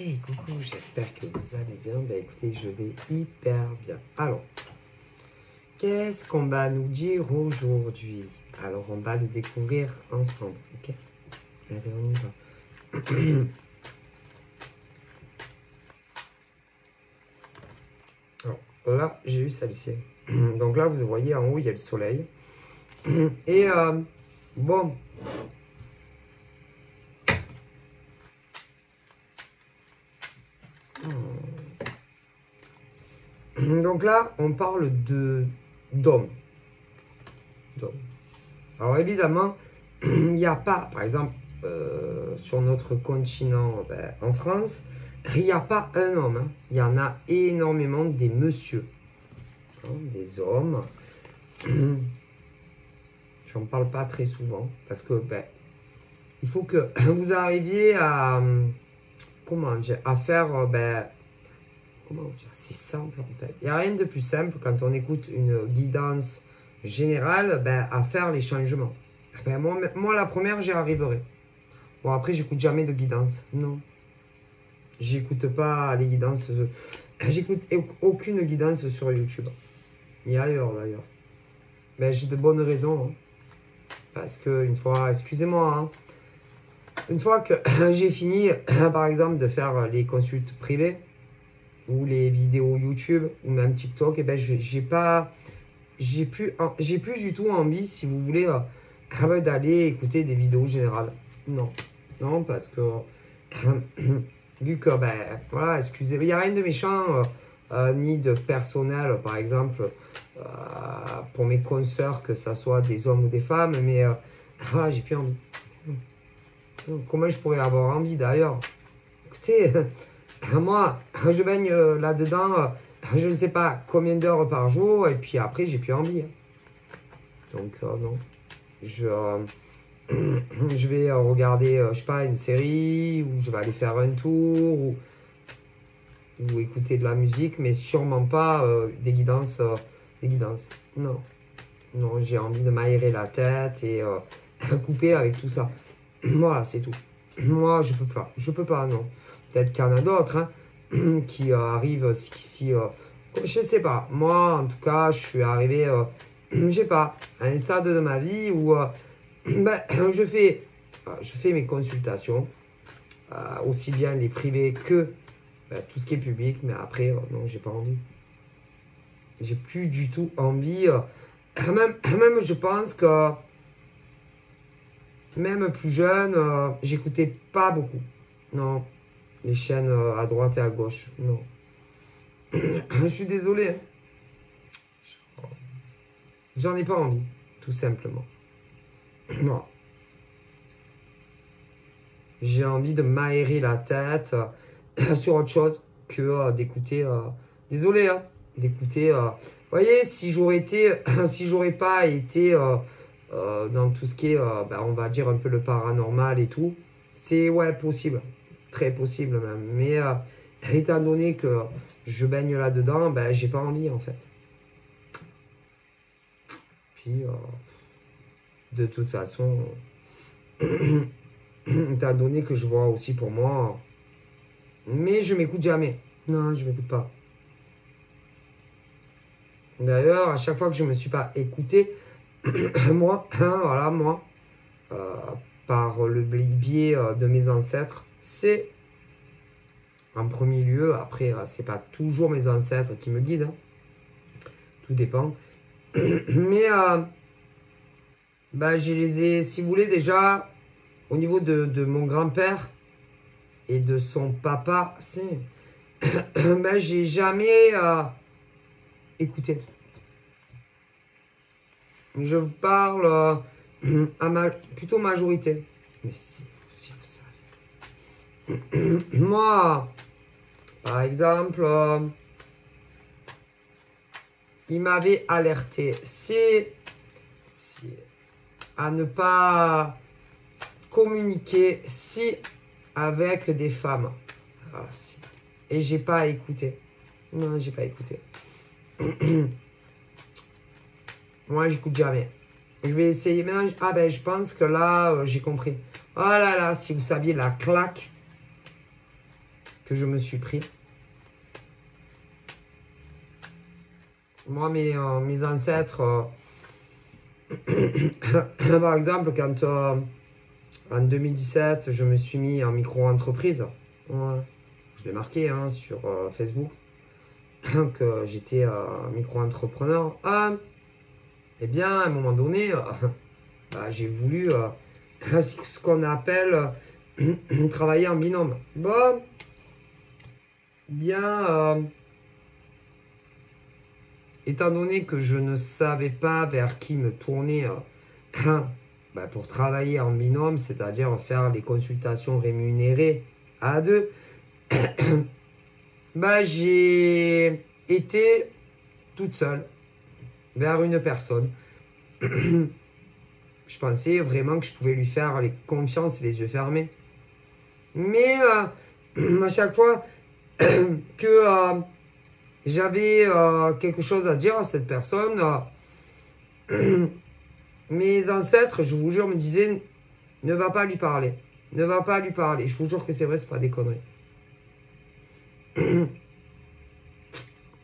Hey coucou, j'espère que vous allez bien. Ben écoutez, je vais hyper bien. Alors, qu'est-ce qu'on va nous dire aujourd'hui? Alors, on va le découvrir ensemble, ok? Allez, on y va. Alors, là, j'ai eu celle-ci. Donc là, vous voyez, en haut, il y a le soleil. Et bon... Donc là, on parle d'hommes. Alors évidemment, il n'y a pas, par exemple, sur notre continent, ben, en France, il n'y a pas un homme. Hein. Il y en a énormément des messieurs, hein, des hommes. J'en parle pas très souvent parce que ben, il faut que vous arriviez à, comment dire, à faire, ben, comment dire, c'est simple en fait. Il n'y a rien de plus simple quand on écoute une guidance générale, ben, à faire les changements. Ben, moi, la première, j'y arriverai. Bon, après, j'écoute jamais de guidance. Non. J'écoute pas les guidances. J'écoute aucune guidance sur YouTube. Ni ailleurs d'ailleurs. Mais j'ai de bonnes raisons. Hein. Parce que une fois, excusez-moi, hein, une fois que j'ai fini, par exemple, de faire les consultes privées ou les vidéos YouTube ou même TikTok, et ben j'ai plus du tout envie, si vous voulez, d'aller écouter des vidéos générales. Non, non, parce que vu que, ben, voilà, excusez, il n'y a rien de méchant, ni de personnel, par exemple, pour mes consoeurs, que ce soit des hommes ou des femmes, mais voilà, j'ai plus envie. Comment je pourrais avoir envie d'ailleurs? Écoutez, moi, je baigne là-dedans, je ne sais pas combien d'heures par jour, et puis après, j'ai plus envie. Donc, non. Je vais regarder, je sais pas, une série, ou je vais aller faire un tour, ou écouter de la musique, mais sûrement pas des guidances. Des guidances. Non. Non, j'ai envie de m'aérer la tête et couper avec tout ça. Voilà, c'est tout. Moi, je peux pas. Je peux pas, non. Peut-être qu'il y en a d'autres hein, qui arrivent si... je sais pas. Moi, en tout cas, je suis arrivé, je sais pas, à un stade de ma vie où ben, je fais mes consultations, aussi bien les privées que ben, tout ce qui est public, mais après, non, j'ai pas envie. J'ai plus du tout envie. Même, je pense que, même plus jeune, j'écoutais pas beaucoup. Non, les chaînes à droite et à gauche, non. Je suis désolé. Hein. J'en ai pas envie, tout simplement. Non. J'ai envie de m'aérer la tête sur autre chose que d'écouter. Désolé, hein, d'écouter. Vous voyez, si j'aurais été, si j'aurais pas été dans tout ce qui est, ben, on va dire un peu le paranormal et tout, c'est ouais possible, très possible même. Mais étant donné que je baigne là-dedans, ben j'ai pas envie en fait. Puis de toute façon. Étant donné que je vois aussi pour moi. Mais je m'écoute jamais. Non, je m'écoute pas. D'ailleurs, à chaque fois que je me suis pas écouté, moi, voilà, moi, euh, par le biais de mes ancêtres, c'est en premier lieu. Après, c'est pas toujours mes ancêtres qui me guident. Hein. Tout dépend. Mais bah, je les ai, si vous voulez, déjà, au niveau de mon grand-père et de son papa, ben, j'ai jamais écouté. Je vous parle à plutôt majorité. Mais si vous saviez. Moi, par exemple, il m'avait alerté. C'est à ne pas communiquer avec des femmes. Ah, si. Et j'ai pas écouté. Non, j'ai pas écouté. Moi, j'écoute jamais. Je vais essayer maintenant. Ah ben, je pense que là, j'ai compris. Oh là là, si vous saviez la claque que je me suis pris. Moi, mes ancêtres, par exemple, quand en 2017, je me suis mis en micro-entreprise, ouais, je l'ai marqué hein, sur Facebook, que j'étais micro-entrepreneur. Eh bien, à un moment donné, bah, j'ai voulu ce qu'on appelle travailler en binôme. Bon, bien, étant donné que je ne savais pas vers qui me tourner bah, pour travailler en binôme, c'est-à-dire faire les consultations rémunérées à deux, bah, j'ai été toute seule vers une personne. Je pensais vraiment que je pouvais lui faire les confiance et les yeux fermés. Mais à chaque fois que j'avais quelque chose à dire à cette personne, mes ancêtres, je vous jure, me disaient ne va pas lui parler. Ne va pas lui parler. Je vous jure que c'est vrai, c'est pas des conneries.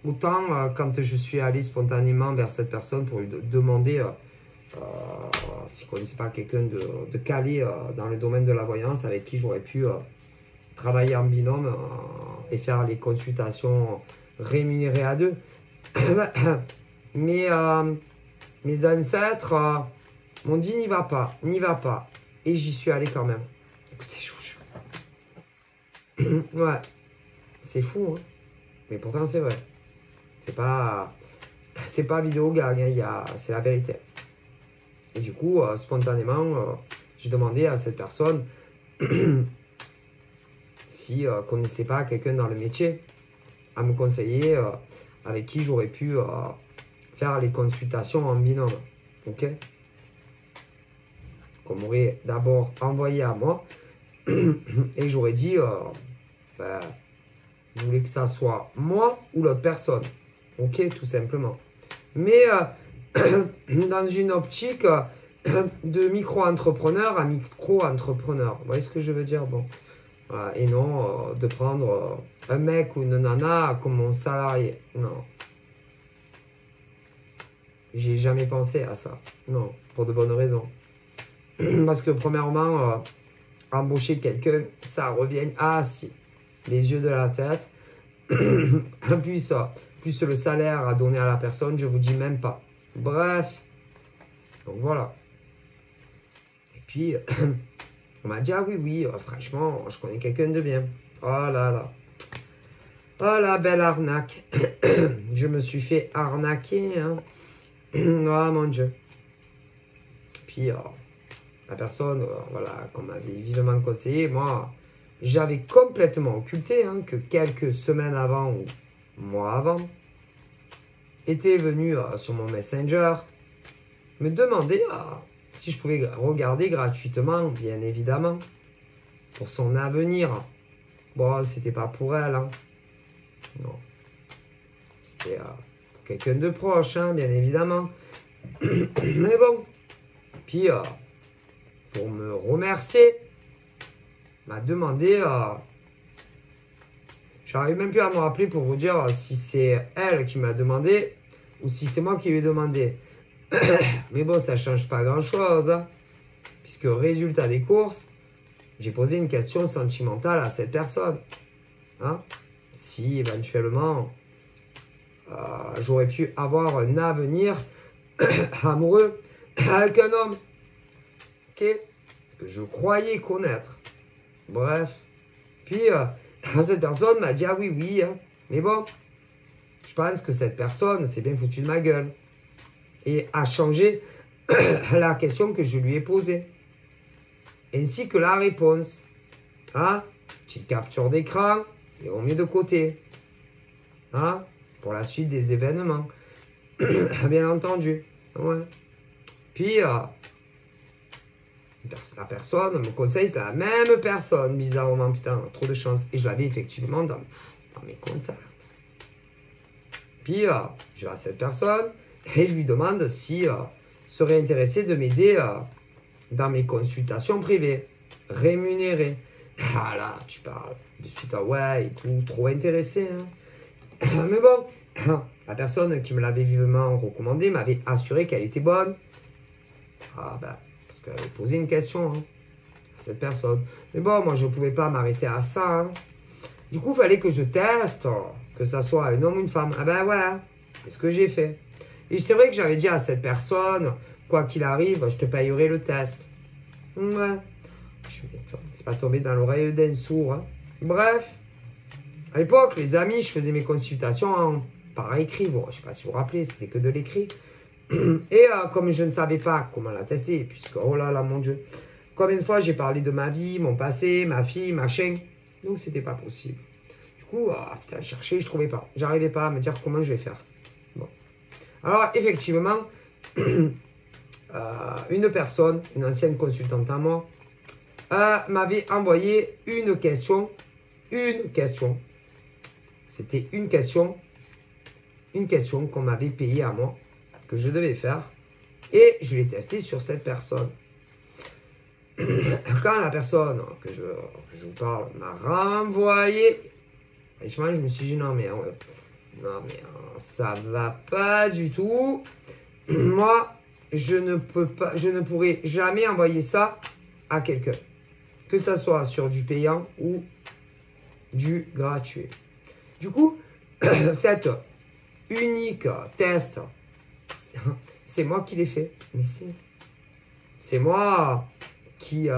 Autant quand je suis allé spontanément vers cette personne pour lui demander s'il ne connaissait pas quelqu'un de calé dans le domaine de la voyance avec qui j'aurais pu travailler en binôme et faire les consultations rémunérées à deux. Mais mes ancêtres m'ont dit n'y va pas, n'y va pas. Et j'y suis allé quand même. Écoutez, je vous jure. Ouais, c'est fou, hein. Mais pourtant c'est vrai. C'est pas vidéo gag, hein, c'est la vérité. Et du coup, spontanément, j'ai demandé à cette personne si connaissait pas quelqu'un dans le métier à me conseiller avec qui j'aurais pu faire les consultations en binôme. Ok? Qu'on m'aurait d'abord envoyé à moi et j'aurais dit ben, je voulais que ça soit moi ou l'autre personne. Ok, tout simplement. Mais dans une optique de micro-entrepreneur à micro-entrepreneur. Vous voyez ce que je veux dire? Bon. Et non de prendre un mec ou une nana comme mon salarié. Non. J'ai jamais pensé à ça. Non, pour de bonnes raisons. Parce que premièrement, embaucher quelqu'un, ça revient si les yeux de la tête. Plus le salaire à donner à la personne, je vous dis même pas. Bref. Donc voilà. Et puis, on m'a dit, ah oui, franchement, je connais quelqu'un de bien. Oh là là. Oh la belle arnaque. Je me suis fait arnaquer. Hein. Oh mon Dieu. Puis, la personne, voilà, qu'on m'avait vivement conseillé, moi, j'avais complètement occulté hein, que quelques semaines avant ou mois avant, était venu sur mon Messenger me demander si je pouvais regarder gratuitement, bien évidemment, pour son avenir. Bon, c'était pas pour elle, hein. Non. C'était pour quelqu'un de proche, hein, bien évidemment. Mais bon. Puis, pour me remercier, m'a demandé... J'arrive même plus à me rappeler pour vous dire si c'est elle qui m'a demandé ou si c'est moi qui lui ai demandé. Mais bon, ça ne change pas grand-chose. Hein, puisque résultat des courses, j'ai posé une question sentimentale à cette personne. Hein, si éventuellement j'aurais pu avoir un avenir amoureux avec un homme que je croyais connaître. Bref. Puis cette personne m'a dit ah oui, hein, mais bon, je pense que cette personne s'est bien foutue de ma gueule et a changé la question que je lui ai posée, ainsi que la réponse. Hein? Petite capture d'écran et on met de côté. Hein? Pour la suite des événements. Bien entendu. Ouais. Puis, la personne me conseille, c'est la même personne, bizarrement, putain, trop de chance. Et je l'avais effectivement dans mes contacts. Puis, je vais à cette personne et je lui demande si serait intéressé de m'aider dans mes consultations privées, rémunérées. Ah là, tu parles de suite à ouais et tout, trop intéressé. Hein. Mais bon, la personne qui me l'avait vivement recommandé m'avait assuré qu'elle était bonne. Ah ben, parce qu'elle avait posé une question hein, à cette personne. Mais bon, moi je ne pouvais pas m'arrêter à ça. Hein. Du coup, il fallait que je teste, que ça soit un homme ou une femme. Ah ben ouais, c'est ce que j'ai fait. Et c'est vrai que j'avais dit à cette personne, quoi qu'il arrive, je te payerai le test. Ouais. C'est pas tombé dans l'oreille d'un sourd. Hein. Bref, à l'époque, les amis, je faisais mes consultations par écrit. Bon, je ne sais pas si vous vous rappelez, c'était que de l'écrit. Et comme je ne savais pas comment la tester, puisque, oh là là, mon Dieu, combien de fois j'ai parlé de ma vie, mon passé, ma fille, machin. Donc, c'était pas possible. Du coup, putain, je cherchais, je trouvais pas. J'arrivais pas à me dire comment je vais faire. Bon. Alors, effectivement, une personne, une ancienne consultante à moi, m'avait envoyé une question. Une question. C'était une question qu'on m'avait payée à moi, que je devais faire. Et je l'ai testé sur cette personne. Quand la personne que je vous parle m'a renvoyé, franchement, je me suis dit non mais ça va pas du tout. Moi, je ne pourrai jamais envoyer ça à quelqu'un. Que ça soit sur du payant ou du gratuit. Du coup, cette unique test, c'est moi qui l'ai fait. Mais c'est moi qui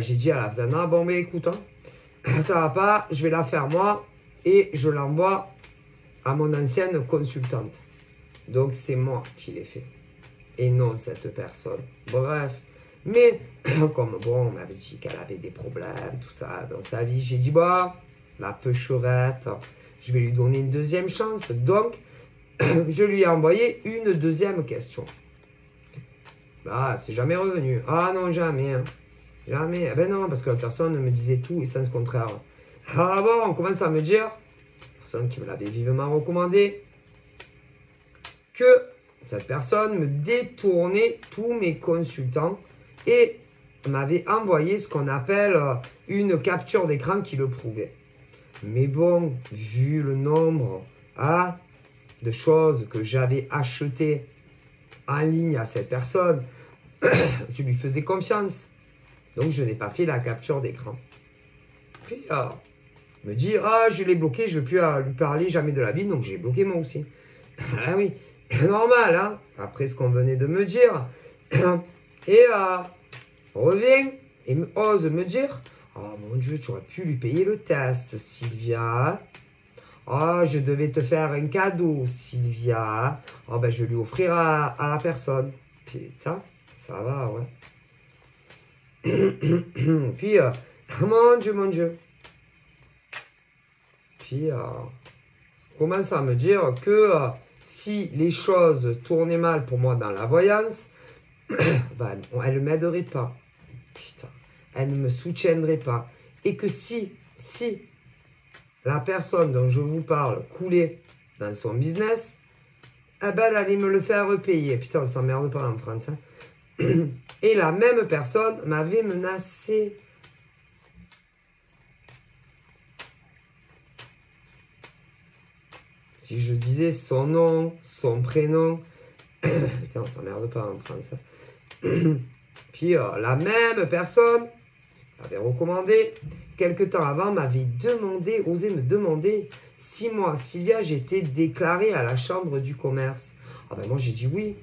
j'ai dit à la dame, bon mais écoute, hein, ça va pas, je vais la faire moi et je l'envoie à mon ancienne consultante. Donc c'est moi qui l'ai fait et non cette personne. Bref, mais comme bon, on m'avait dit qu'elle avait des problèmes, tout ça dans sa vie, j'ai dit bah la peucherette, je vais lui donner une deuxième chance. Donc je lui ai envoyé une deuxième question. Ah, c'est jamais revenu. Ah non, jamais. Hein. Jamais. Eh ben non, parce que la personne me disait tout et sens contraire. Ah bon, on commence à me dire, la personne qui me l'avait vivement recommandé, que cette personne me détournait tous mes consultants et m'avait envoyé ce qu'on appelle une capture d'écran qui le prouvait. Mais bon, vu le nombre de choses que j'avais achetées en ligne à cette personne, je lui faisais confiance. Donc, je n'ai pas fait la capture d'écran. Puis, me dit, je l'ai bloqué, je ne veux plus lui parler jamais de la vie, donc j'ai bloqué moi aussi. Ah oui, normal, hein, après ce qu'on venait de me dire. Et revient et ose me dire, oh mon Dieu, tu aurais pu lui payer le test, Sylvia. Oh, je devais te faire un cadeau, Sylvia. Oh, ben, je vais lui offrir à la personne. Putain, ça va, ouais. Puis, mon Dieu. Puis, commence à me dire que si les choses tournaient mal pour moi dans la voyance, ben, elle ne m'aiderait pas. Putain, elle ne me soutiendrait pas. Et que si la personne dont je vous parle coulait dans son business, eh ben, elle allait me le faire repayer. Putain, on s'emmerde pas en France. Hein. Et la même personne m'avait menacé. Si je disais son nom, son prénom, putain, on s'emmerde pas en France. Hein. Puis la même personne m'avait recommandé, quelque temps avant, m'avait osé me demander si moi, Sylvia, j'étais déclarée à la chambre du commerce. Ah ben moi, j'ai dit oui.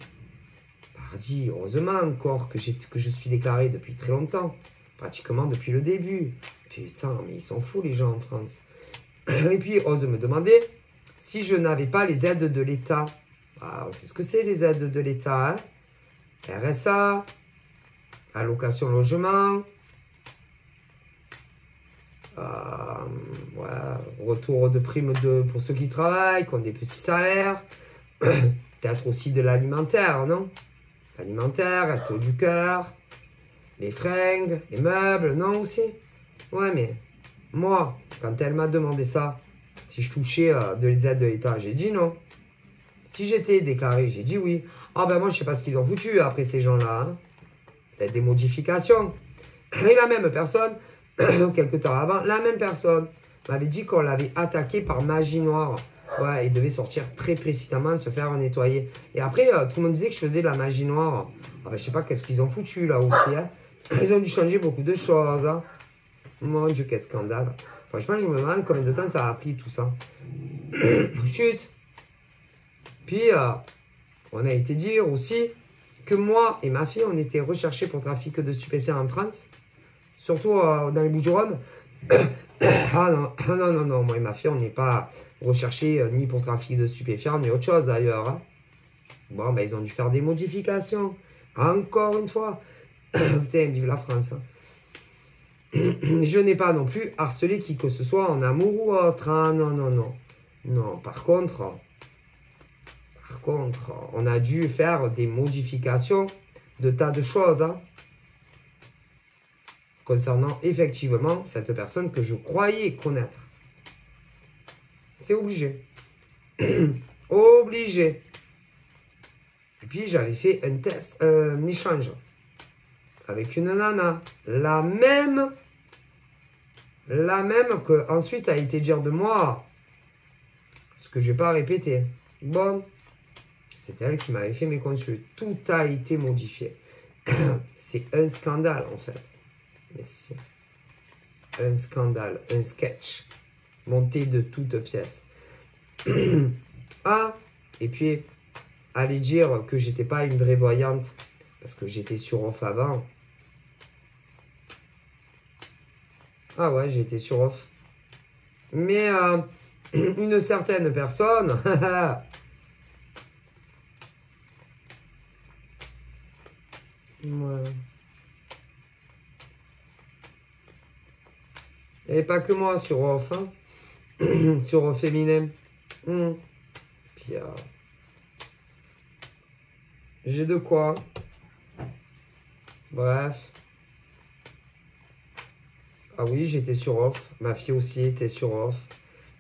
Pardi, heureusement encore que je suis déclarée depuis très longtemps, pratiquement depuis le début. Putain, mais ils sont fous les gens en France. Et puis, ose me demander si je n'avais pas les aides de l'État. Ah, c'est ce que c'est les aides de l'État, hein? RSA, allocation logement, retour de primes pour ceux qui travaillent, qui ont des petits salaires, peut-être aussi de l'alimentaire, non? L'alimentaire, resto du cœur, les fringues, les meubles, non aussi? Ouais, mais moi, quand elle m'a demandé ça, si je touchais de les aides de l'État, j'ai dit non. Si j'étais déclaré, j'ai dit oui. Ah ben moi, je sais pas ce qu'ils ont foutu après ces gens-là. Hein. Peut-être des modifications. Et la même personne quelques temps avant, la même personne m'avait dit qu'on l'avait attaqué par magie noire. Ouais, il devait sortir très précisément, se faire nettoyer. Et après, tout le monde disait que je faisais de la magie noire. Ah ben, je sais pas qu'est-ce qu'ils ont foutu là aussi. Hein. Ils ont dû changer beaucoup de choses. Hein. Mon Dieu, quel scandale. Franchement, je me demande combien de temps ça a pris tout ça. Chut. Puis, on a été dire aussi que moi et ma fille, on était recherchés pour trafic de stupéfiants en France. Surtout dans les Bouches-du-Rhône. Ah non, non, non, non, moi et ma fille, on n'est pas recherchés ni pour trafic de stupéfiants, ni autre chose d'ailleurs. Hein. Bon, ben ils ont dû faire des modifications. Encore une fois. Putain, vive la France. Hein. Je n'ai pas non plus harcelé qui que ce soit en amour ou autre. Hein. Non, non, non. Non, par contre, on a dû faire des modifications de tas de choses. Hein. Concernant effectivement cette personne que je croyais connaître. C'est obligé. Obligé. Et puis j'avais fait un test, un échange avec une nana. La même que ensuite a été dire de moi ce que je n'ai pas répété. Bon, c'est elle qui m'avait fait mes consultes. Tout a été modifié. C'est un scandale en fait. Mais si. Un scandale, un sketch, monté de toutes pièces. Ah, et puis, aller dire que j'étais pas une vraie voyante, parce que j'étais sur off avant. Ah ouais, j'étais sur off. Mais une certaine personne, ouais. Et pas que moi sur off, hein. Sur off féminin. Puis j'ai de quoi. Bref. Ah oui, j'étais sur off. Ma fille aussi était sur off.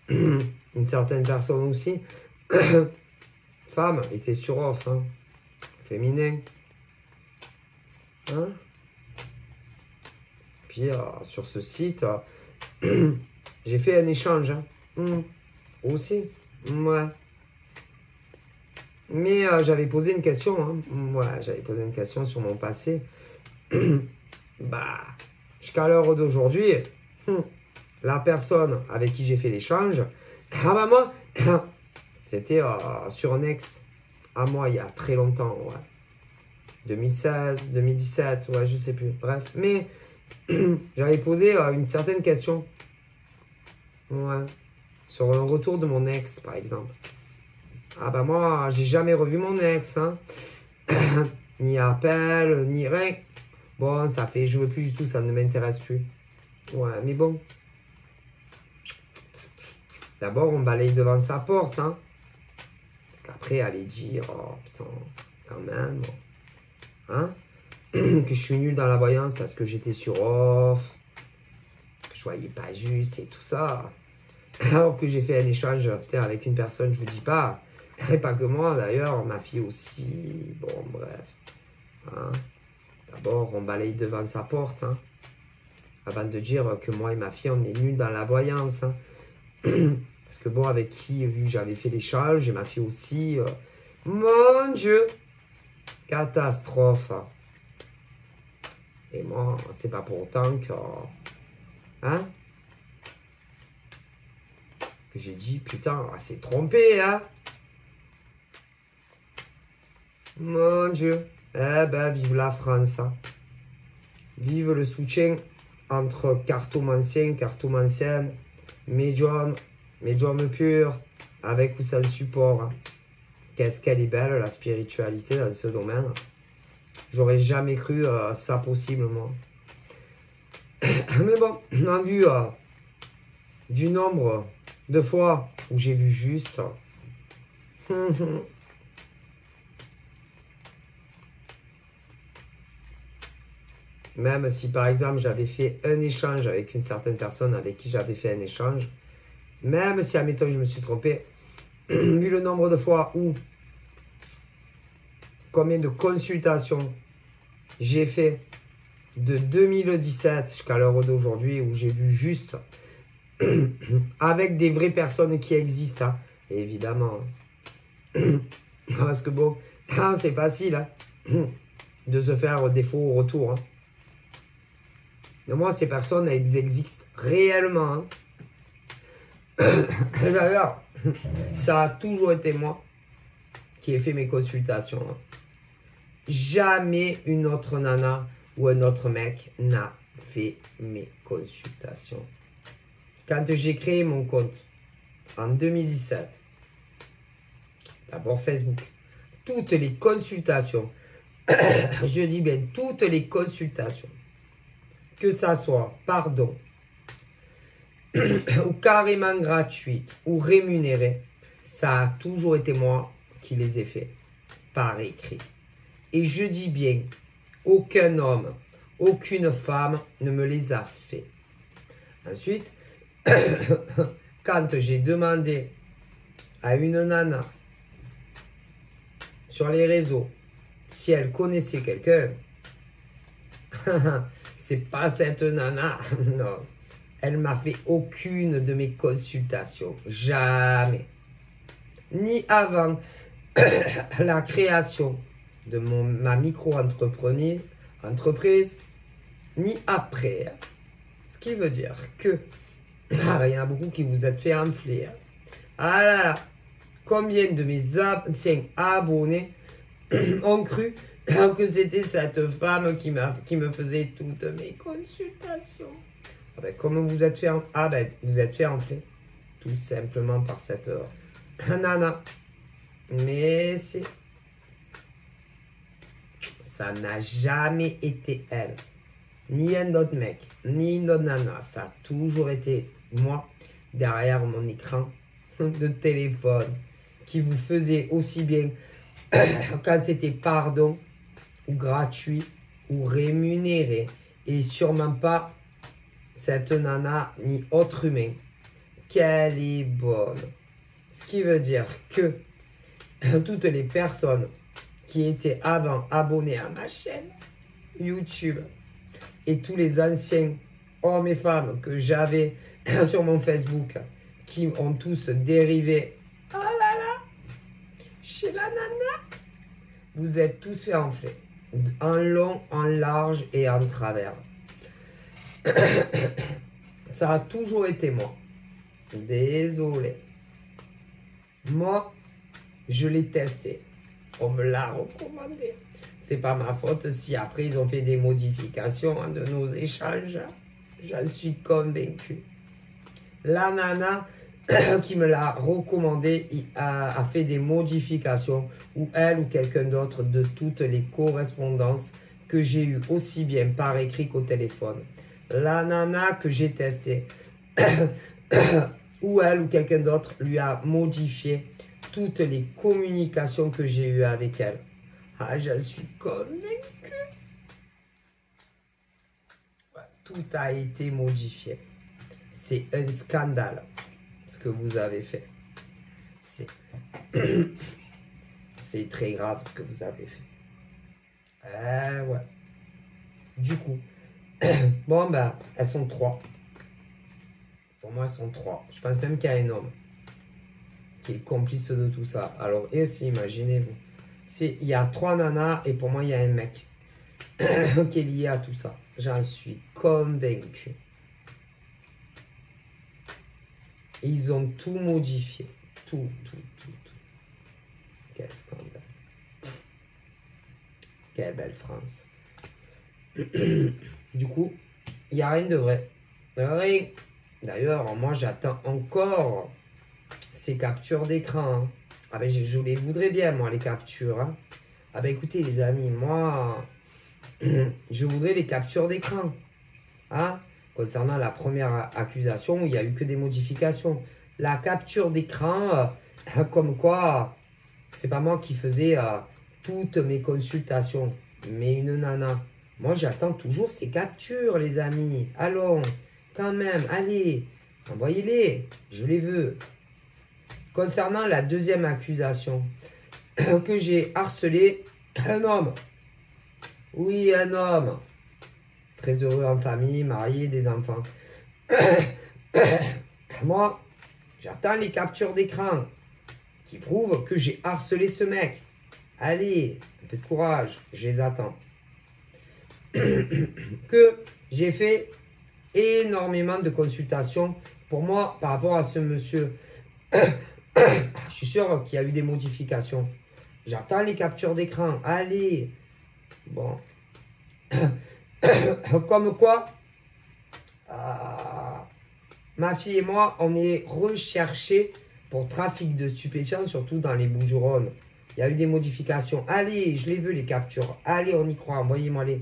Une certaine personne aussi. Femme était sur off, hein. Féminin. Hein? Puis sur ce site, j'ai fait un échange. Hein. Aussi. Ouais. Mais j'avais posé une question. Hein. Ouais, j'avais posé une question sur mon passé. Bah, jusqu'à l'heure d'aujourd'hui, la personne avec qui j'ai fait l'échange, ah bah moi, c'était sur un ex à moi il y a très longtemps. Ouais. 2016, 2017, ouais, je sais plus. Bref, mais j'avais posé une certaine question. Ouais. Sur un retour de mon ex, par exemple. Ah bah moi, j'ai jamais revu mon ex, hein. Ni appel, ni rien. Bon, ça fait, je veux plus du tout, ça ne m'intéresse plus. Ouais, mais bon. D'abord, on balaye devant sa porte, hein. Parce qu'après, aller dire, oh putain, quand même. Hein. Que je suis nul dans la voyance parce que j'étais sur off. Que je voyais pas juste et tout ça. Alors que j'ai fait un échange avec une personne, je ne vous dis pas. Et pas que moi d'ailleurs, ma fille aussi. Bon, bref. Hein. D'abord, on balaye devant sa porte. Hein. Avant de dire que moi et ma fille, on est nuls dans la voyance. Hein. Parce que bon, avec qui, vu que j'avais fait l'échange, et ma fille aussi. Mon Dieu! Catastrophe! Et moi, c'est pas pour autant que. Hein? Que j'ai dit, putain, elle s'est trompée, hein? Mon Dieu. Eh ben, vive la France. Hein. Vive le soutien entre cartomanciens, cartomanciennes, médium pur, avec ou sans support. Hein. Qu'est-ce qu'elle est belle, la spiritualité dans ce domaine. J'aurais jamais cru ça possible, moi. Mais bon, en vue du nombre de fois où j'ai vu juste... Même si, par exemple, j'avais fait un échange avec une certaine personne avec qui j'avais fait un échange, même si, admettons, je me suis trompé, vu le nombre de fois où, combien de consultations j'ai fait de 2017 jusqu'à l'heure d'aujourd'hui où j'ai vu juste avec des vraies personnes qui existent, hein, évidemment. Parce que bon, c'est facile hein, de se faire des faux retours. Hein. Mais moi, ces personnes, elles existent réellement. Hein. D'ailleurs, ça a toujours été moi qui ai fait mes consultations. Hein. Jamais une autre nana ou un autre mec n'a fait mes consultations. Quand j'ai créé mon compte en 2017, d'abord Facebook, toutes les consultations, je dis bien toutes les consultations, que ça soit, pardon, ou carrément gratuite ou rémunérée, ça a toujours été moi qui les ai fait par écrit. Et je dis bien, aucun homme, aucune femme ne me les a fait. Ensuite, quand j'ai demandé à une nana sur les réseaux si elle connaissait quelqu'un, c'est pas cette nana, non. Elle m'a fait aucune de mes consultations, jamais. Ni avant la création de ma micro-entreprise, ni après. Ce qui veut dire que, il y en a beaucoup qui vous êtes fait enfler. Ah là là, combien de mes anciens abonnés ont cru que c'était cette femme qui me faisait toutes mes consultations. Ah ben, comment vous êtes fait vous êtes fait enfler tout simplement par cette nana. Mais ça n'a jamais été elle, ni un autre mec, ni une autre nana. Ça a toujours été moi derrière mon écran de téléphone qui vous faisait aussi bien quand c'était pardon ou gratuit ou rémunéré et sûrement pas cette nana ni autre humain. Qu'elle est bonne. Ce qui veut dire que toutes les personnes qui étaient avant abonnées à ma chaîne YouTube et tous les anciens hommes et femmes que j'avais sur mon Facebook qui ont tous dérivé, oh là là, chez la nana, vous êtes tous fait enfler, en long, en large et en travers. Ça a toujours été moi. Désolé. Moi, je l'ai testé. On me l'a recommandé. C'est pas ma faute si après ils ont fait des modifications de nos échanges. J'en suis convaincu. La nana qui me l'a recommandé a fait des modifications, ou elle ou quelqu'un d'autre, de toutes les correspondances que j'ai eues, aussi bien par écrit qu'au téléphone. La nana que j'ai testée, ou elle ou quelqu'un d'autre lui a modifié toutes les communications que j'ai eues avec elle. Ah, je suis convaincue. Tout a été modifié. C'est un scandale ce que vous avez fait. C'est très grave ce que vous avez fait. Ouais. Du coup, bon ben, elles sont 3. Pour moi, elles sont 3. Je pense même qu'il y a un homme qui est complice de tout ça. Alors, et aussi, imaginez-vous. Il y a 3 nanas et pour moi, il y a un mec qui est lié à tout ça. J'en suis convaincu. Ils ont tout modifié. Tout. Quel scandale. Quelle belle France. Du coup, il n'y a rien de vrai. Rien. D'ailleurs, moi, j'attends encore ces captures d'écran. Hein. Ah ben, je les voudrais bien, moi, les captures. Hein. Ah ben, écoutez, les amis, moi, je voudrais les captures d'écran. Hein. Concernant la première accusation, il n'y a eu que des modifications. La capture d'écran, comme quoi, c'est pas moi qui faisais toutes mes consultations, mais une nana. Moi, j'attends toujours ces captures, les amis. Allons, quand même, allez, envoyez-les, je les veux. Concernant la deuxième accusation, que j'ai harcelé un homme. Oui, un homme. très heureux en famille, marié, des enfants. Moi, j'attends les captures d'écran qui prouvent que j'ai harcelé ce mec. Allez, un peu de courage, je les attends. Que j'ai fait énormément de consultations pour moi par rapport à ce monsieur. Je suis sûr qu'il y a eu des modifications. J'attends les captures d'écran. Allez. Bon. Comme quoi, ma fille et moi, on est recherchés pour trafic de stupéfiants, surtout dans les Bouches-du-Rhône. Il y a eu des modifications. Allez, je les veux, les captures. Allez, on y croit. Envoyez-moi les.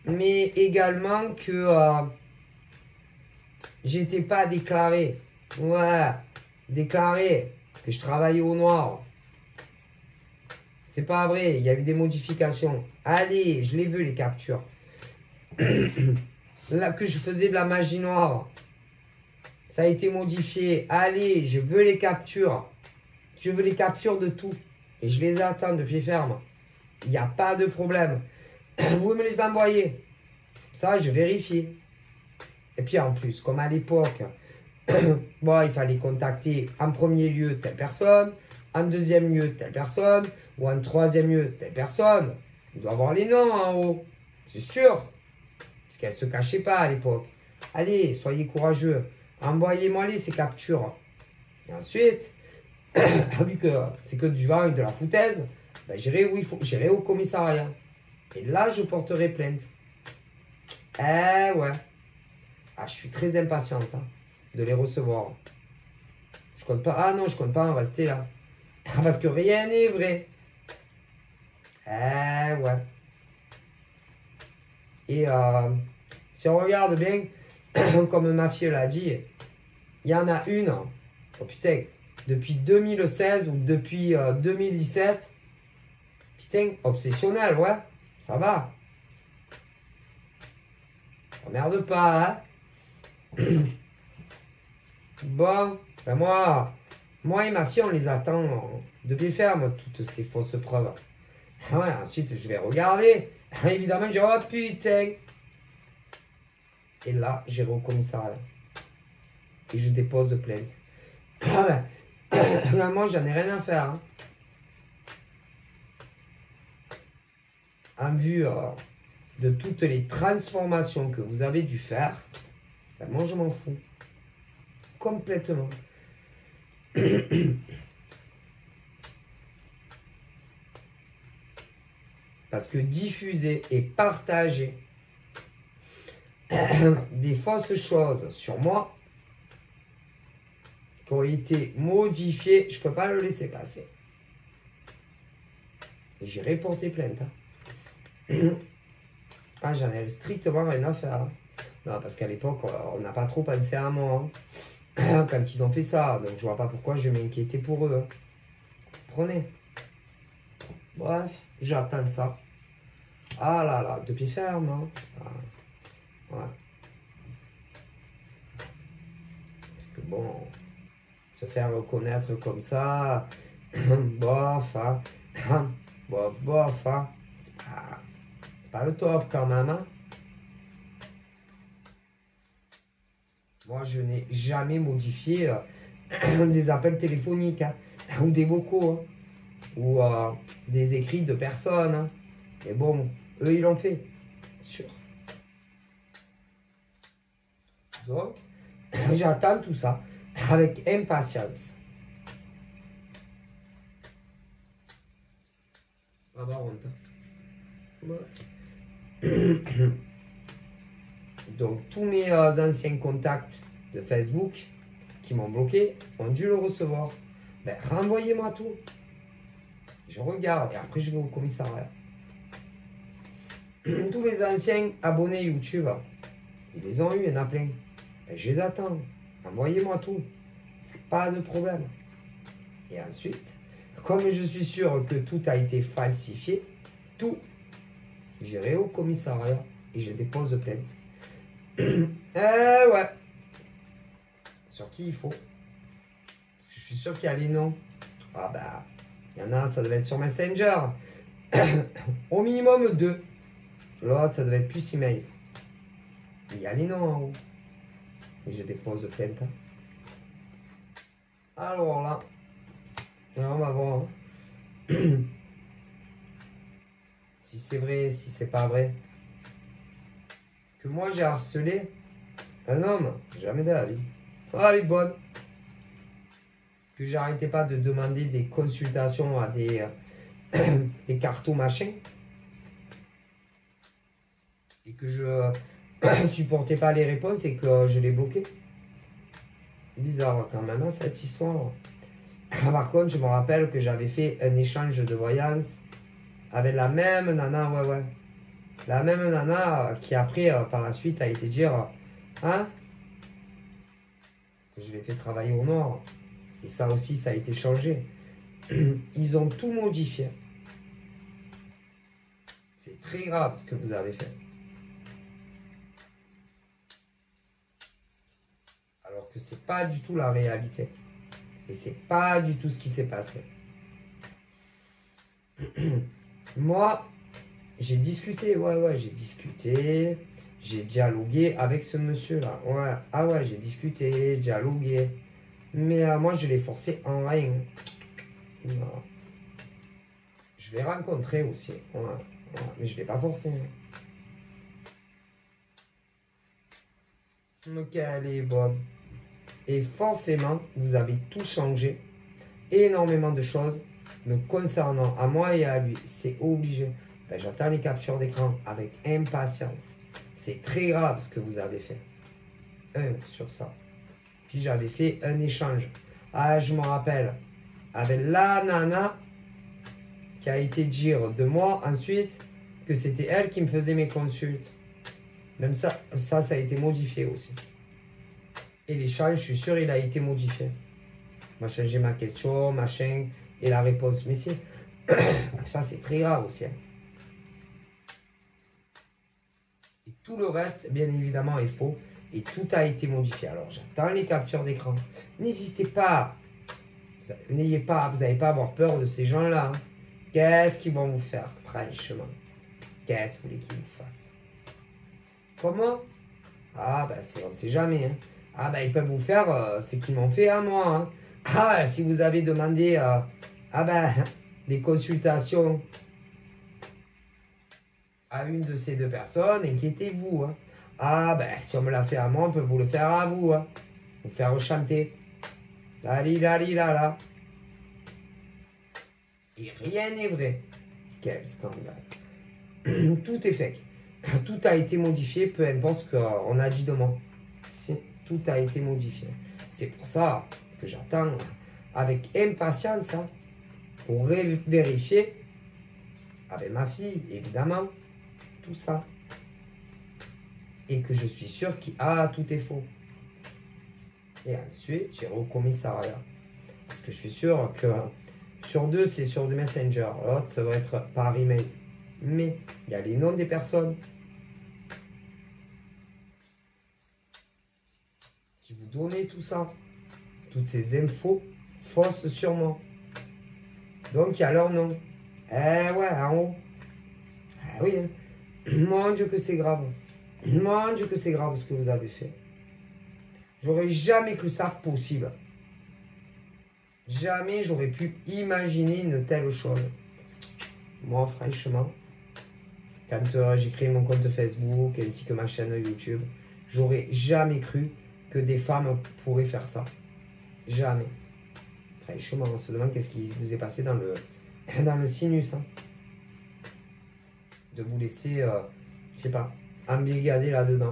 Mais également que j'étais pas déclaré. Ouais, déclaré que je travaillais au noir. C'est pas vrai, il y a eu des modifications. Allez, je les veux, les captures. Là, que je faisais de la magie noire. Ça a été modifié. Allez, je veux les captures. Je veux les captures de tout. Et je les attends de pied ferme. Il n'y a pas de problème. Vous pouvez me les envoyer. Ça, je vérifie. Et puis en plus, comme à l'époque, bon, il fallait contacter en premier lieu telle personne, en deuxième lieu telle personne, ou en troisième lieu telle personne. Il doit avoir les noms en haut. C'est sûr. Parce qu'elle ne se cachait pas à l'époque. Allez, soyez courageux. Envoyez-moi ces captures. Et ensuite, vu que c'est que du vent et de la foutaise, ben, j'irai où il faut. J'irai au commissariat. Et là, je porterai plainte. Eh ouais. Ah, je suis très impatiente de les recevoir. Je compte pas. Ah non, je compte pas en rester là. Parce que rien n'est vrai. Eh ouais. Et si on regarde bien, comme ma fille l'a dit, il y en a une. Oh putain, depuis 2016 ou depuis 2017. Putain, obsessionnel, ouais. Ça va. Ça merde pas, hein. Bon, ben moi et ma fille, on les attend de pied ferme, toutes ces fausses preuves. Ah ouais, ensuite, je vais regarder. Évidemment, je dis, oh putain. Et là, j'irai au commissariat. Et je dépose plainte. Ah ouais. Moi, j'en ai rien à faire. Hein. En vue de toutes les transformations que vous avez dû faire, ben moi, je m'en fous. Complètement. Parce que diffuser et partager des fausses choses sur moi qui ont été modifiées, je ne peux pas le laisser passer. Et j'irai porter plainte. Hein. Ah, j'en ai strictement rien à faire. Hein. Non, parce qu'à l'époque, on n'a pas trop pensé à moi. Hein. Quand ils ont fait ça. Donc, je vois pas pourquoi je m'inquiétais pour eux. Hein. Prenez. Bref, j'attends ça. Ah là là, de pied ferme. Hein. Ouais. Parce que bon, se faire reconnaître comme ça, bof, hein. Bof, bof, hein. C'est pas le top quand même. Hein. Moi, je n'ai jamais modifié des appels téléphoniques hein, ou des vocaux hein, ou des écrits de personnes. Hein. Mais bon, eux, ils l'ont fait, sûr. Donc, j'attends tout ça avec impatience. Ah bah, honte. Ouais. Donc, tous mes anciens contacts de Facebook qui m'ont bloqué ont dû le recevoir. Ben, renvoyez-moi tout. Je regarde et après je vais au commissariat. Tous mes anciens abonnés YouTube, ils les ont eu, il y en a plein. Ben, je les attends. Envoyez-moi tout. Pas de problème. Et ensuite, comme je suis sûr que tout a été falsifié, tout, j'irai au commissariat et je dépose plainte. Ouais. Sur qui il faut? Parce que je suis sûr qu'il y a les noms. Ah bah, il y en a, ça devait être sur Messenger. Au minimum 2. L'autre, ça devait être plus email. Il y a les noms en haut. Et j'ai des pauses plaintes. Alors là, on va voir si c'est vrai, si c'est pas vrai. Que moi j'ai harcelé un homme, jamais de la vie. Ah, elle est bonne. Que j'arrêtais pas de demander des consultations à des cartos machin. Et que je supportais pas les réponses et que je les bloquais. Bizarre quand même, hein, cette histoire. Par contre, je me rappelle que j'avais fait un échange de voyance avec la même nana, ouais. La même nana qui après, par la suite, a été dire, hein, que je l'ai fait travailler au nord. Et ça aussi, ça a été changé. Ils ont tout modifié. C'est très grave ce que vous avez fait. Alors que c'est pas du tout la réalité. Et c'est pas du tout ce qui s'est passé. Moi, j'ai discuté, ouais, j'ai discuté. J'ai dialogué avec ce monsieur-là. Ouais, ah ouais, j'ai discuté, dialogué. Mais moi, je l'ai forcé en rien. Non. Je l'ai rencontré aussi. Ouais, mais je ne l'ai pas forcé. Ok, elle est bonne. Et forcément, vous avez tout changé. Énormément de choses me concernant à moi et à lui. C'est obligé. Ben, j'attends les captures d'écran avec impatience. C'est très grave ce que vous avez fait. Sur ça. Puis j'avais fait un échange. Ah, je me rappelle. Avec la nana qui a été dire de moi ensuite que c'était elle qui me faisait mes consultes. Même ça a été modifié aussi. Et l'échange, je suis sûr, il a été modifié. On m'a changé ma question, machin, et la réponse. Mais si, ça c'est très grave aussi. Hein. Et tout le reste, bien évidemment, est faux. Et tout a été modifié. Alors j'attends les captures d'écran. N'hésitez pas. Vous n'avez pas à avoir peur de ces gens-là. Hein. Qu'est-ce qu'ils vont vous faire, franchement? Qu'est-ce que vous voulez qu'ils vous fassent? Comment? Ah, ben, on ne sait jamais. Hein. Ah, ben, ils peuvent vous faire ce qu'ils m'ont fait à moi. Hein. Ah, si vous avez demandé des consultations à une de ces deux personnes, inquiétez-vous. Hein. Ah, ben, si on me l'a fait à moi, on peut vous le faire à vous. Hein. Vous faire chanter. Lali, lali, la, la. Et rien n'est vrai. Quel scandale. Tout est fake. Tout a été modifié, peu importe ce qu'on a dit de moi. Tout a été modifié. C'est pour ça que j'attends avec impatience hein, pour vérifier avec ma fille, évidemment, tout ça. Et que je suis sûr que tout est faux. Et ensuite, j'irai au commissariat. Parce que je suis sûr que sur 2, c'est sur du Messenger. L'autre, ça va être par email. Mais il y a les noms des personnes. Si vous donnez tout ça, toutes ces infos fausses sur moi. Donc il y a leur nom. Eh ouais, en haut. Ah oui, hein. Mon Dieu que c'est grave. Mon Dieu que c'est grave ce que vous avez fait. J'aurais jamais cru ça possible. Jamais j'aurais pu imaginer une telle chose. Moi, franchement, quand j'ai créé mon compte Facebook ainsi que ma chaîne YouTube, j'aurais jamais cru que des femmes pourraient faire ça. Jamais. Franchement, on se demande qu'est-ce qui vous est passé dans le sinus. Hein. De vous laisser, je sais pas, embrigader là-dedans.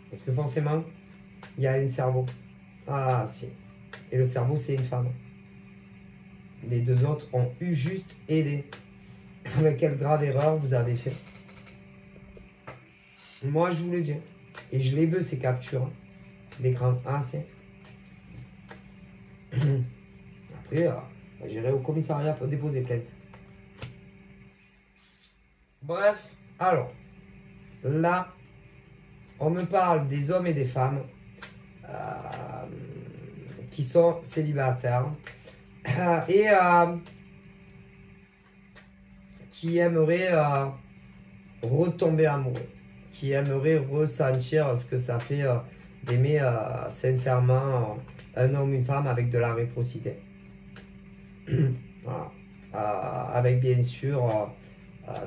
Parce que forcément, il y a un cerveau. Ah, si. Et le cerveau, c'est une femme. Les deux autres ont eu juste aidé. Mais quelle grave erreur vous avez fait. Moi, je vous le dis. Et je les veux, ces captures d'écran. Ah, c'est. Après, j'irai au commissariat pour déposer plainte. Bref, alors, là, on me parle des hommes et des femmes qui sont célibataires. Et qui aimerait retomber amoureux, qui aimerait ressentir ce que ça fait d'aimer sincèrement un homme, une femme avec de la réciprocité. Voilà. Avec bien sûr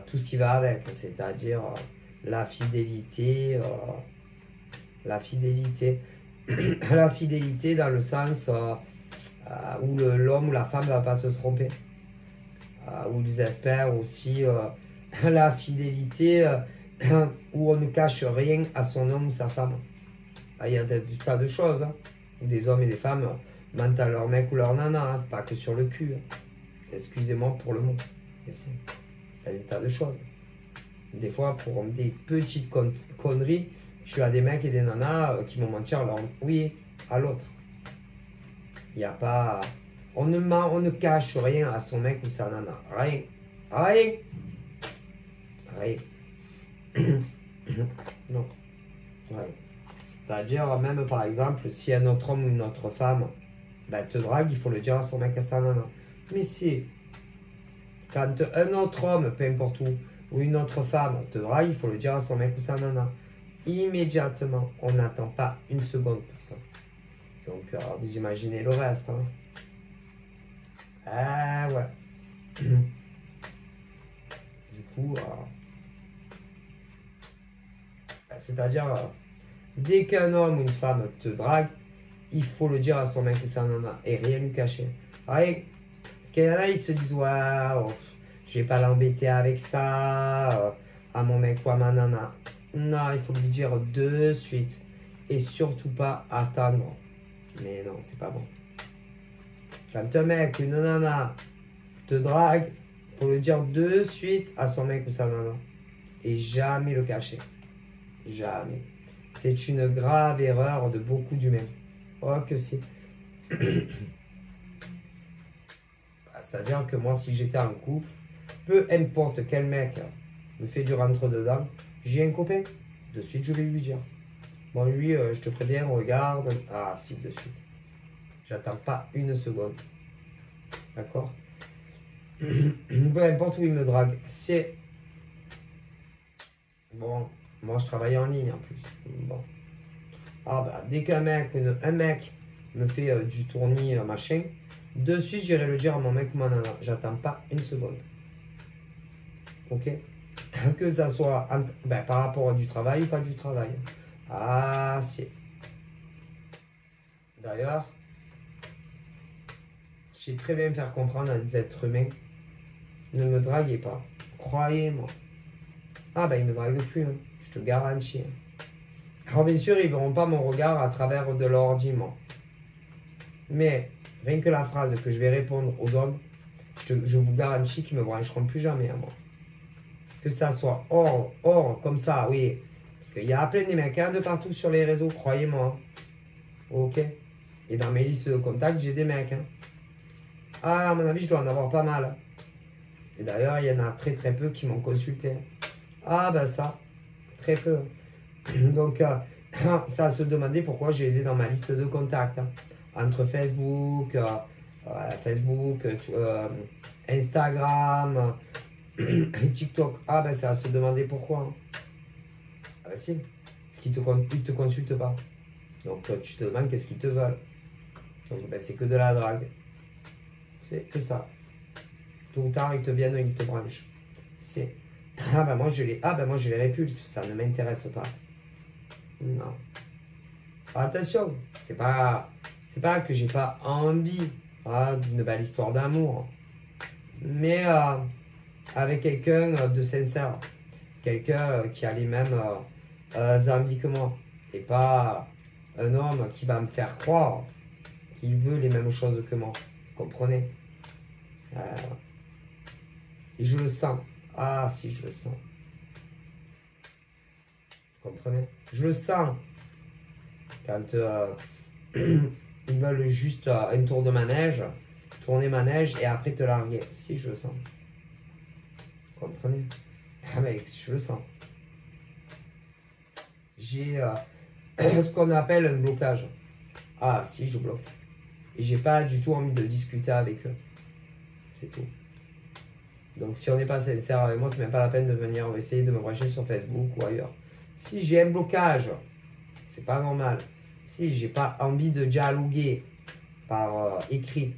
tout ce qui va avec, c'est-à-dire la fidélité, la fidélité, la fidélité dans le sens où l'homme ou la femme ne va pas te tromper, où ils espèrent aussi la fidélité où on ne cache rien à son homme ou sa femme. Il y a des tas de choses, hein, où des hommes et des femmes mentent à leur mec ou leur nana, hein, pas que sur le cul. Hein. Excusez-moi pour le mot. Il y a des tas de choses. Des fois, pour des petites conneries, je suis à des mecs et des nanas qui vont mentir leur oui à l'autre. Il n'y a pas... On ne cache rien à son mec ou sa nana. Rien. Rien. Rien. Non. Ouais. C'est-à-dire, même par exemple, si un autre homme ou une autre femme te drague, il faut le dire à son mec, à sa nana. Mais si, quand un autre homme, peu importe où, ou une autre femme te drague, il faut le dire à son mec ou sa nana. Immédiatement, on n'attend pas une seconde pour ça. Donc, vous imaginez le reste. Hein. Ah ouais. Du coup, c'est-à-dire, dès qu'un homme ou une femme te drague, il faut le dire à son mec ou sa nana et rien lui cacher. Rien. Parce qu'il y en a, ils se disent, ouais, je vais pas l'embêter avec ça, à mon mec ou à ma nana. Non, il faut lui dire de suite. Et surtout pas attendre. Mais non, c'est pas bon. Quand un mec, une nana te drague, il faut le dire de suite à son mec ou sa nana. Et jamais le cacher. Jamais. C'est une grave erreur de beaucoup d'humains. Oh que si. C'est-à-dire que moi, si j'étais en couple, peu importe quel mec me fait du rentre-dedans, j'ai un copain, de suite je vais lui dire. Bon, lui, je te préviens, regarde. Ah, si, de suite. J'attends pas une seconde. D'accord? Peu importe où il me drague. C'est. Bon, moi je travaille en ligne en plus. Bon. Ah, bah, dès qu'un mec, un mec me fait du tournis, machin, de suite j'irai le dire à mon mec ou ma nana. J'attends pas une seconde. Ok? Que ça soit par rapport à du travail ou pas du travail. Ah, si. D'ailleurs, je sais très bien faire comprendre à des êtres humains, ne me draguez pas. Croyez-moi. Ah, ben, ils ne me draguent plus, hein. Je te garantis. Hein. Alors, bien sûr, ils ne verront pas mon regard à travers de l'ordi-moi. Mais, rien que la phrase que je vais répondre aux hommes, je vous garantis qu'ils ne me brancheront plus jamais à moi. Que ça soit hors, comme ça, oui. Parce qu'il y a plein de mecs de partout sur les réseaux, croyez-moi. Ok? Et dans mes listes de contacts, j'ai des mecs. Hein. Ah, à mon avis, je dois en avoir pas mal. Et d'ailleurs, il y en a très très peu qui m'ont consulté. Ah, ben ça, très peu. Donc, ça à se demander pourquoi je les ai dans ma liste de contacts. Hein. Entre Facebook, Instagram, TikTok. Ah, ben ça à se demander pourquoi. Hein. Ah, ben si. Parce qu'ils ne te consultent pas. Donc, tu te demandes qu'est-ce qu'ils te veulent. Donc, ben, c'est que de la drague. C'est que ça. Tôt ou tard, ils te viennent, ils te branchent. C'est. Ah ben moi je les répulse, ça ne m'intéresse pas. Non. Attention, c'est pas que j'ai pas envie d'une belle histoire d'amour. Mais avec quelqu'un de sincère. Quelqu'un qui a les mêmes envies que moi. Et pas un homme qui va me faire croire qu'il veut les mêmes choses que moi. Vous comprenez? Et je le sens. Ah, si, je le sens. Vous comprenez? Je le sens. Quand ils veulent juste un tour de manège, tourner manège et après te larguer. Si, je le sens. Vous comprenez? Ah, mec, je le sens. J'ai ce qu'on appelle un blocage. Ah, si, je bloque. Et j'ai pas du tout envie de discuter avec eux. C'est tout. Donc si on n'est pas sincère avec moi, c'est même pas la peine de venir essayer de me brancher sur Facebook ou ailleurs. Si j'ai un blocage, c'est pas normal. Si j'ai pas envie de dialoguer par écrit,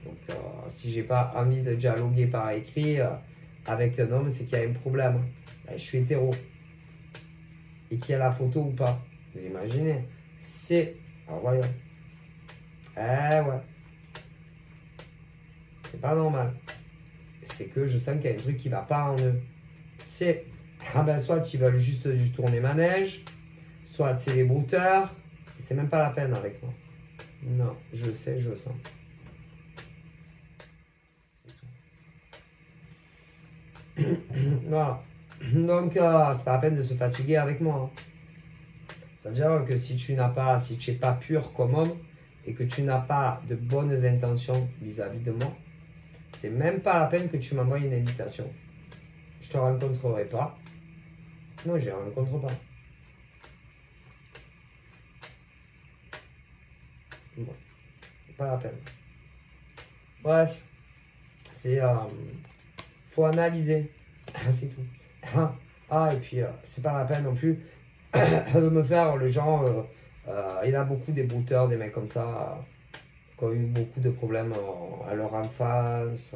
donc si j'ai pas envie de dialoguer par écrit avec un homme, c'est qu'il y a un problème. Ben, je suis hétéro. Et qu'il y a la photo ou pas. Vous imaginez? C'est... Alors voyons. Eh ouais. C'est pas normal. C'est que je sens qu'il y a un truc qui va pas en eux. C'est... Ah ben soit ils veulent juste du tourner manège, soit c'est les brouteurs. C'est même pas la peine avec moi. Non, je sais, je le sens. C'est tout. Voilà. Donc, c'est pas la peine de se fatiguer avec moi. Hein. C'est-à-dire que si tu n'es pas pur comme homme et que tu n'as pas de bonnes intentions vis-à-vis de moi, c'est même pas la peine que tu m'envoies une invitation. Je te rencontrerai pas. Non, je ne rencontre pas. Bon, pas la peine. Bref, c'est faut analyser. C'est tout. Ah, et puis, c'est pas la peine non plus de me faire le genre. Il y en a beaucoup des brouteurs, des mecs comme ça, qui ont eu beaucoup de problèmes à leur enfance,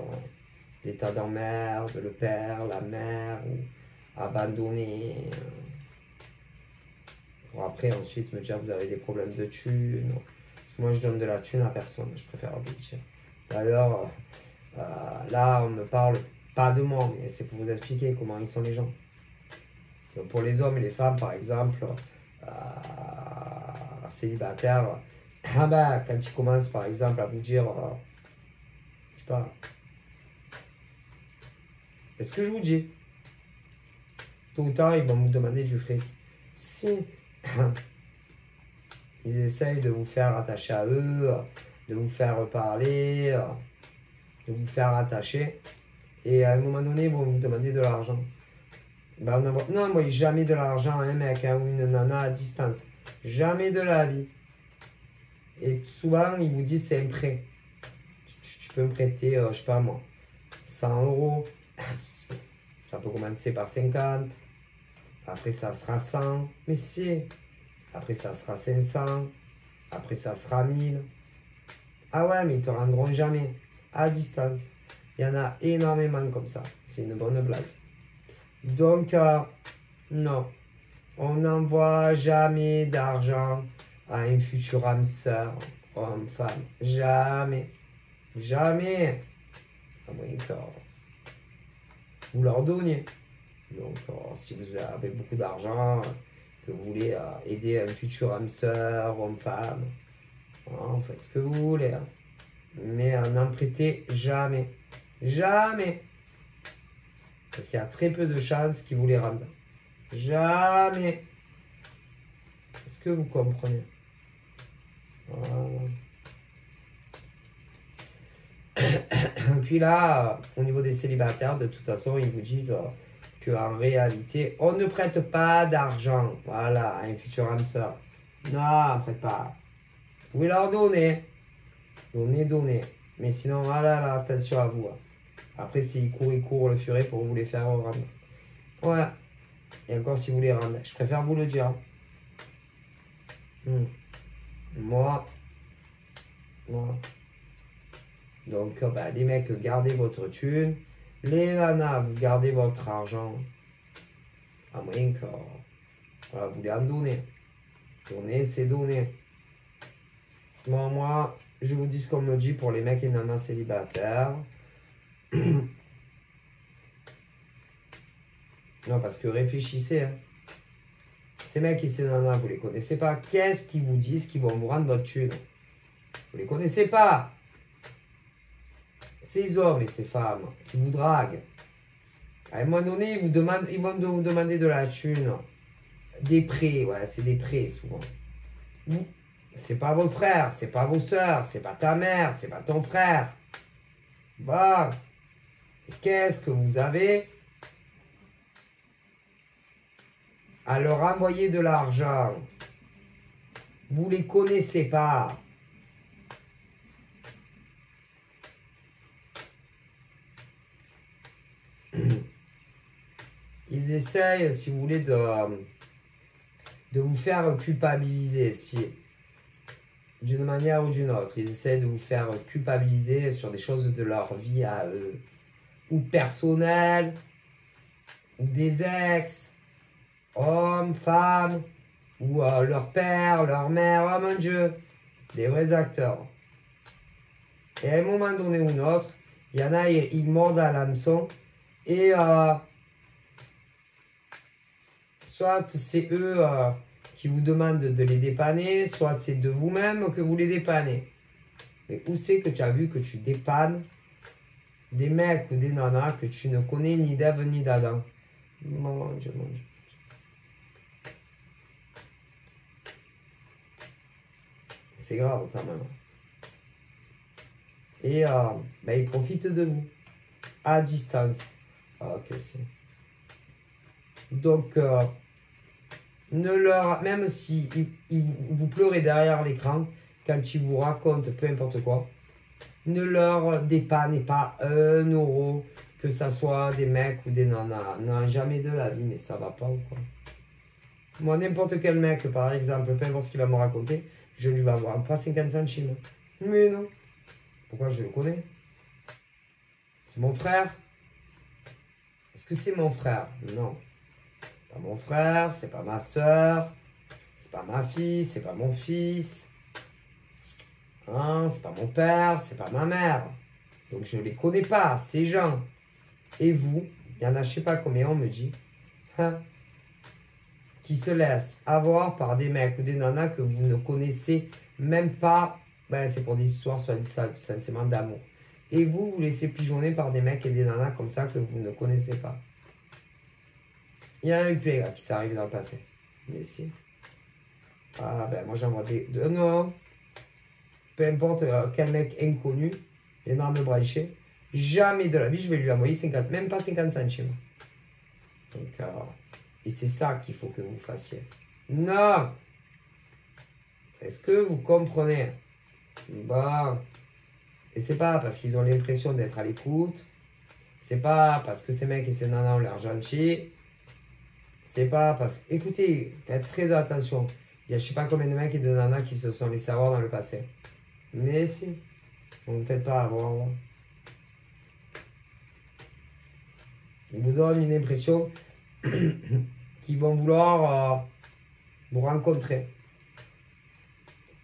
l'état d'emmerde, le père, la mère, ou abandonné. Pour après, ensuite, me dire vous avez des problèmes de thunes. Parce que moi, je donne de la thune à personne, je préfère le dire. D'ailleurs, là, on ne parle pas de moi, mais c'est pour vous expliquer comment ils sont les gens. Donc, pour les hommes et les femmes, par exemple, célibataires, ah ben, quand ils commencent, par exemple, à vous dire, je sais pas, est-ce que je vous dis, tôt ou tard, ils vont vous demander du fric. Si ils essayent de vous faire attacher à eux, de vous faire parler, de vous faire attacher, et à un moment donné, ils vont vous demander de l'argent. Ben, non, moi, jamais de l'argent à un mec ou une nana à distance. Jamais de la vie. Et souvent, ils vous disent c'est un prêt. Tu peux me prêter, je sais pas moi, 100 euros. Ça peut commencer par 50. Après, ça sera 100. Mais si. Après, ça sera 500. Après, ça sera 1000. Ah ouais, mais ils te rendront jamais. À distance. Il y en a énormément comme ça. C'est une bonne blague. Donc, non. On n'envoie jamais d'argent à un futur âme sœur, homme, femme. Jamais. Jamais. À moins que vous leur donniez. Donc, si vous avez beaucoup d'argent, que vous voulez aider un futur âme sœur, homme, femme, faites ce que vous voulez. Hein. Mais n'en prêtez jamais. Jamais. Parce qu'il y a très peu de chances qu'ils vous les rendent. Jamais. Est-ce que vous comprenez? Voilà. Puis là, au niveau des célibataires, de toute façon, ils vous disent qu'en réalité, on ne prête pas d'argent, voilà, à un futur âme sœur. Non, on prête pas. Vous pouvez leur donner. Donner. Mais sinon, ah là, attention à vous. Après, s'ils courent le furet pour vous les faire rendre. Voilà. Et encore si vous les rendez. Je préfère vous le dire. Moi. Donc, les mecs, gardez votre thune. Les nanas, vous gardez votre argent. À moins que vous les en donnez. Donner, c'est donner. Bon, moi, je vous dis ce qu'on me dit pour les mecs et nanas célibataires. Non, parce que réfléchissez. Hein. Ces mecs et ces nanas, vous les connaissez pas. Qu'est-ce qu'ils vous disent qu'ils vont vous rendre votre thune? Vous les connaissez pas. Ces hommes et ces femmes qui vous draguent, à un moment donné, ils vont vous demander de la thune. Des prêts, ouais, c'est des prêts souvent. C'est pas vos frères, c'est pas vos soeurs, c'est pas ta mère, c'est pas ton frère. Bon. Qu'est-ce que vous avez à leur envoyer de l'argent? Vous les connaissez pas. ils essayent, si vous voulez, de vous faire culpabiliser, d'une manière ou d'une autre. Ils essayent de vous faire culpabiliser sur des choses de leur vie à eux, ou personnelles, ou des ex, hommes, femmes, ou leur père, leur mère, oh mon Dieu, des vrais acteurs. Et à un moment donné ou un autre, il y en a, ils mordent à l'hameçon, et soit c'est eux qui vous demandent de les dépanner, soit c'est de vous-même que vous les dépannez. Mais où c'est que tu as vu que tu dépannes des mecs ou des nanas que tu ne connais ni d'Ève ni d'Adam? Mon Dieu, mon Dieu. C'est grave quand même. Et ils profitent de vous. À distance. Ah, que c'est. Donc, même si vous pleurez derrière l'écran, quand ils vous racontent peu importe quoi, ne leur dépannez pas 1 euro, que ça soit des mecs ou des nanas. Non, jamais de la vie, mais ça va pas ou quoi. Moi, n'importe quel mec, par exemple, peu importe ce qu'il va me raconter, je lui vais avoir pas 50 centimes. Mais non. Pourquoi je le connais? C'est mon frère? Est-ce que c'est mon frère? Non. C'est pas mon frère, c'est pas ma soeur, c'est pas ma fille, c'est pas mon fils. Hein, c'est pas mon père, c'est pas ma mère. Donc je ne les connais pas, ces gens. Et vous, il y en a je sais pas combien, on me dit, hein, qui se laissent avoir par des mecs ou des nanas que vous ne connaissez même pas. Ben, c'est pour des histoires seulement d'amour. Et vous, vous laissez pigeonner par des mecs et des nanas comme ça que vous ne connaissez pas. Il y en a eu plein qui s'arrivent dans le passé. Mais si. Ah ben moi j'en vois non. Peu importe quel mec inconnu, énorme branché, jamais de la vie je vais lui envoyer 50, même pas 50 centimes. Donc, et c'est ça qu'il faut que vous fassiez. Non. Est-ce que vous comprenez? Bon. Et c'est pas parce qu'ils ont l'impression d'être à l'écoute. C'est pas parce que ces mecs et ces nanas ont l'air gentils. C'est pas parce que... Écoutez, faites très attention. Il y a je sais pas combien de mecs et de nanas qui se sont laissés avoir dans le passé. Mais si. On ne fait pas avoir. Ils vous donnent une impression qu'ils vont vouloir vous rencontrer.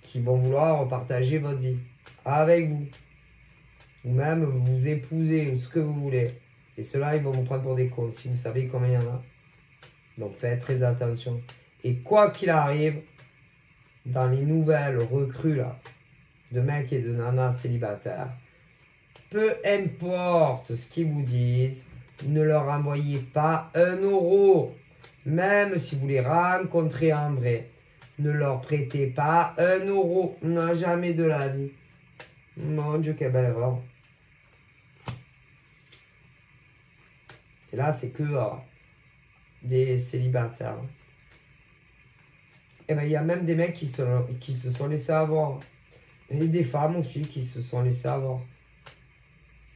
Qu'ils vont vouloir partager votre vie avec vous. Ou même vous épouser ou ce que vous voulez. Et ceux-là, ils vont vous prendre pour des cons si vous savez combien il y en a. Donc faites très attention. Et quoi qu'il arrive, dans les nouvelles recrues là, de mecs et de nanas célibataires, peu importe ce qu'ils vous disent, ne leur envoyez pas 1 euro. Même si vous les rencontrez en vrai, ne leur prêtez pas 1 euro. Non, jamais de la vie. Mon Dieu, quelle belle erreur. Et là, c'est que des célibataires. Et bien, il y a même des mecs qui se sont laissés avoir. Et des femmes aussi qui se sont laissées avoir.